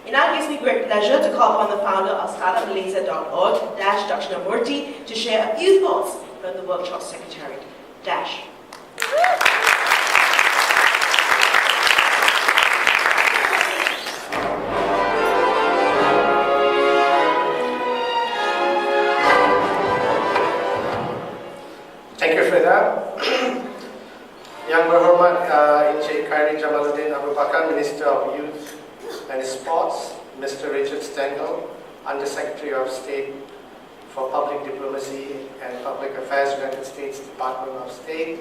It now gives me great pleasure to call upon the founder of startupmalaysia.org, Dhakshinamoorthy, to share a few thoughts from the workshop secretariat. Dash. Thank you, Freda. Yang Berhormat Encik Khairi Jamaluddin Abu Bakar, Minister of Youth and Sports, Mr. Richard Stengel, Under-Secretary of State for Public Diplomacy and Public Affairs, United States Department of State.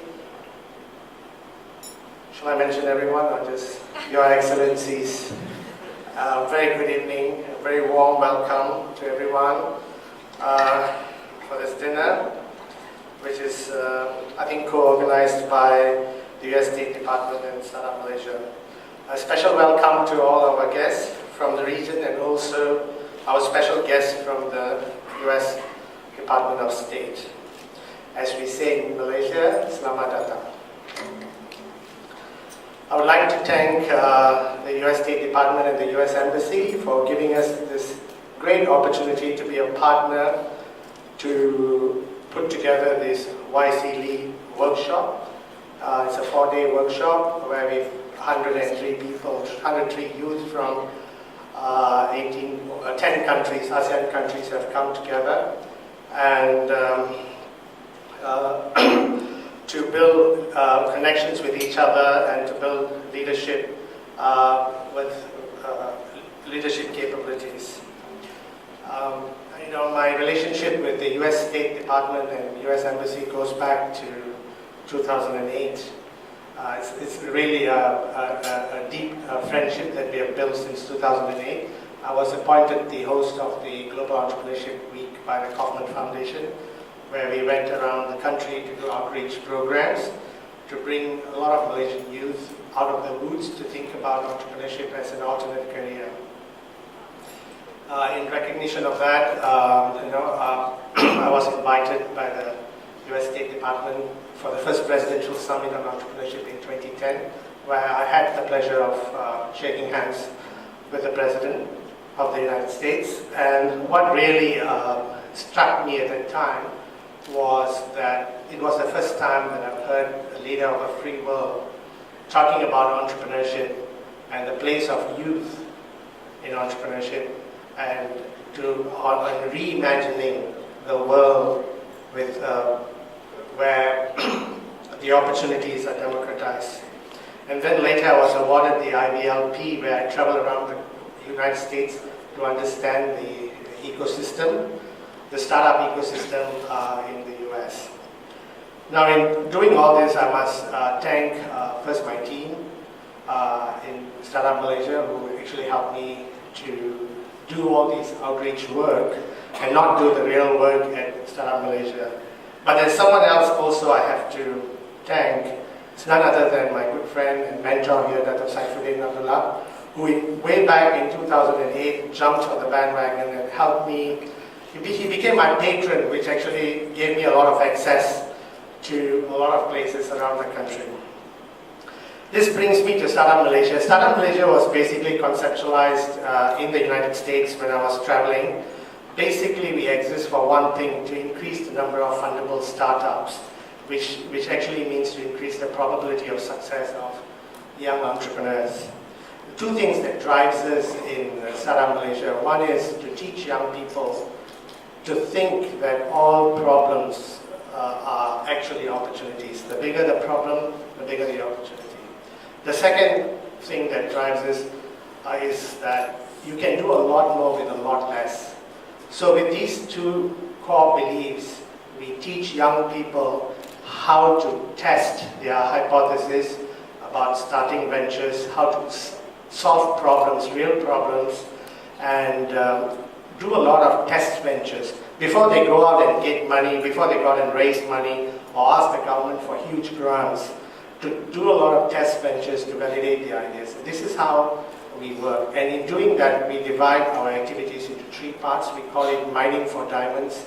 Shall I mention everyone or just Your Excellencies? Very good evening, a very warm welcome to everyone for this dinner, which is, I think, co-organized by the US State Department and Startup Malaysia. A special welcome to all our guests from the region and also our special guests from the US Department of State. As we say in Malaysia, Selamat Datang. I would like to thank the US State Department and the US Embassy for giving us this great opportunity to be a partner to put together this Yseali workshop. It's a 4-day workshop where we've 103 people, 103 youth from 10 countries, ASEAN countries have come together and to build connections with each other and to build leadership with leadership capabilities. My relationship with the US State Department and US Embassy goes back to 2008. It's really a deep friendship that we have built since 2008. I was appointed the host of the Global Entrepreneurship Week by the Kaufman Foundation, where we went around the country to do outreach programs to bring a lot of Malaysian youth out of the woods to think about entrepreneurship as an alternate career. In recognition of that, I was invited by the US State Department for the first presidential summit on entrepreneurship in 2010, where I had the pleasure of shaking hands with the President of the United States. And what really struck me at that time was that it was the first time that I've heard a leader of a free world talking about entrepreneurship and the place of youth in entrepreneurship and on reimagining the world with where the opportunities are democratized. And then later I was awarded the IBLP, where I traveled around the United States to understand the ecosystem, the startup ecosystem in the US. Now, in doing all this, I must thank first my team in Startup Malaysia, who actually helped me to do all this outreach work and not do the real work at Startup Malaysia. But there's someone else also I have to thank. It's none other than my good friend and mentor here, Dr. Saifuddin Abdullah, who way back in 2008 jumped on the bandwagon and helped me. He became my patron, which actually gave me a lot of access to a lot of places around the country. This brings me to Startup Malaysia. Startup Malaysia was basically conceptualized in the United States when I was traveling. Basically, we exist for one thing, to increase the number of fundable startups, which actually means to increase the probability of success of young entrepreneurs. The two things that drives us in Startup Malaysia, one is to teach young people to think that all problems are actually opportunities. The bigger the problem, the bigger the opportunity. The second thing that drives us is that you can do a lot more with a lot less. So with these two core beliefs, we teach young people how to test their hypothesis about starting ventures, how to solve problems, real problems, and do a lot of test ventures. Before they go out and get money, before they go out and raise money, or ask the government for huge grants, to do a lot of test ventures to validate the ideas. This is how we work. And in doing that, we divide our activities into 3 parts. We call it mining for diamonds,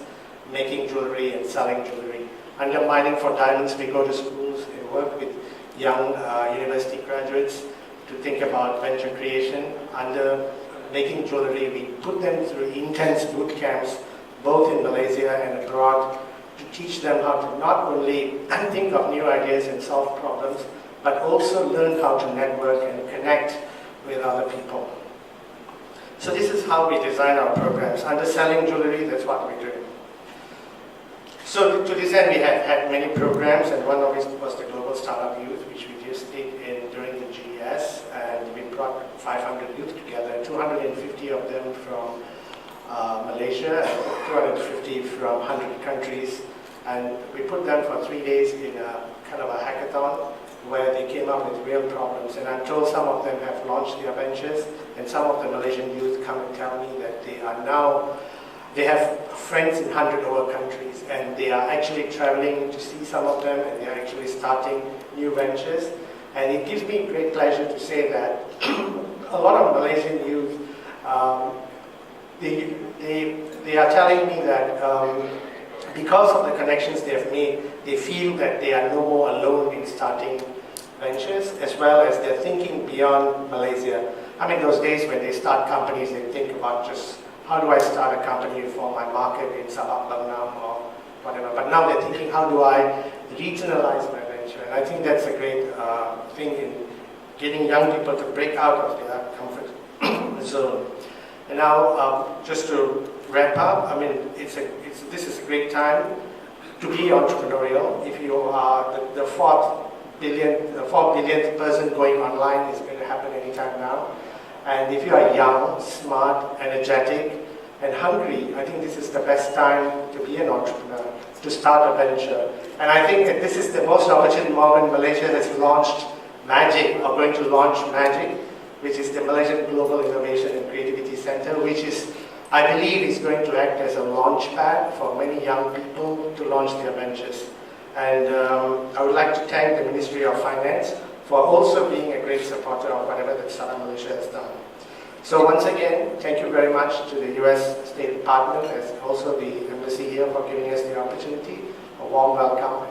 making jewelry, and selling jewelry. Under mining for diamonds, we go to schools and work with young university graduates to think about venture creation. Under making jewelry. We put them through intense boot camps, both in Malaysia and abroad, to teach them how to not only think of new ideas and solve problems, but also learn how to network and connect with other people. So this is how we design our programs. Under selling jewelry, that's what we do. So to this end, we have had many programs, and one of it was the Global Startup Youth, which we just did during the GES, and we brought 500 youth together, 250 of them from Malaysia, and 250 from 100 countries, and we put them for 3 days in a kind of a hackathon where they came up with real problems. And I'm told some of them have launched their ventures, and some of the Malaysian youth come and tell me that they have friends in 100 over countries, and they are actually traveling to see some of them, and they are actually starting new ventures. And it gives me great pleasure to say that a lot of Malaysian youth, they are telling me that because of the connections they have made, they feel that they are no more alone in starting ventures, as well as they're thinking beyond Malaysia. I mean, those days when they start companies, they think about just how do I start a company for my market in Sabah, Langnam, or whatever. But now they're thinking, how do I regionalize my venture? And I think that's a great thing in getting young people to break out of their comfort zone. And now, just to wrap up, I mean, this is a great time to be entrepreneurial. If you are the 4 billionth person going online is going to happen anytime now. And if you are young, smart, energetic, and hungry, I think this is the best time to be an entrepreneur, to start a venture. And I think that this is the most opportune moment. Malaysia has launched MAGIC, or going to launch MAGIC, which is the Malaysian Global Innovation and Creativity Center, which is, I believe, is going to act as a launch pad for many young people to launch their ventures. And I would like to thank the Ministry of Finance for also being a great supporter of whatever that Startup Malaysia has done. So once again, thank you very much to the US State Department, as also the embassy here, for giving us the opportunity. A warm welcome.